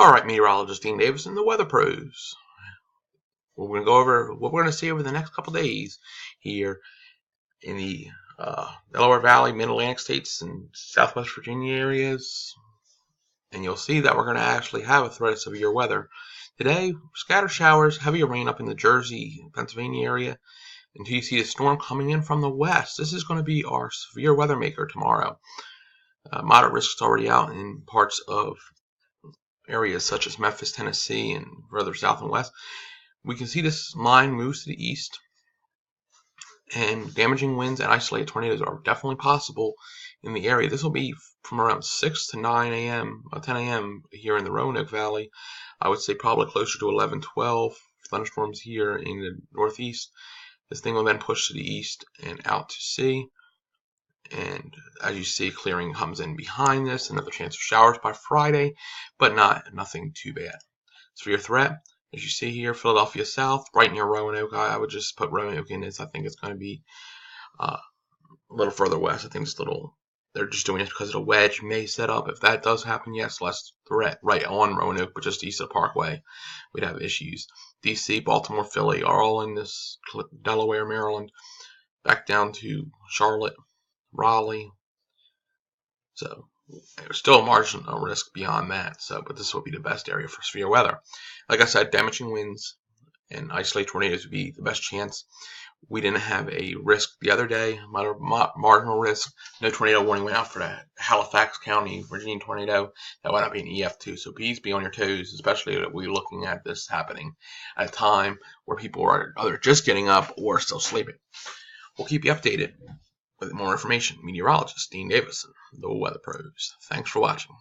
All right, meteorologist Dean Davis and the Weather Pros. We're going to go over what we're going to see over the next couple days here in the Delaware Valley, Mid-Atlantic states, and Southwest Virginia areas. And you'll see that we're going to actually have a threat of severe weather. Today, scattered showers, heavier rain up in the Jersey, Pennsylvania area. Until you see the storm coming in from the west. This is going to be our severe weather maker tomorrow. Moderate risks already out in parts of areas such as Memphis, Tennessee, and further south and west. We can see this line moves to the east, and damaging winds and isolated tornadoes are definitely possible in the area. This will be from around 6 to 9 a.m., 10 a.m. here in the Roanoke Valley. I would say probably closer to 11, 12 thunderstorms here in the northeast. This thing will then push to the east and out to sea. And as you see, clearing comes in behind this. Another chance of showers by Friday, but nothing too bad. Severe threat, as you see here, Philadelphia South, right near Roanoke. I would just put Roanoke in this. I think it's going to be a little further west. I think it's they're just doing it because of the wedge may set up. If that does happen, yes, less threat right on Roanoke, but just east of the Parkway, we'd have issues. D.C., Baltimore, Philly are all in this. Delaware, Maryland, back down to Charlotte, Raleigh. So there's still a margin of risk beyond that. But this will be the best area for severe weather. Like I said, damaging winds and isolated tornadoes would be the best chance. We didn't have a risk the other day, marginal risk. No tornado warning went out for the Halifax County, Virginia tornado. That wound up being EF2. So please be on your toes, especially if we're looking at this happening at a time where people are either just getting up or still sleeping. We'll keep you updated with more information. Meteorologist Dean Davison, the Weather Pros. Thanks for watching.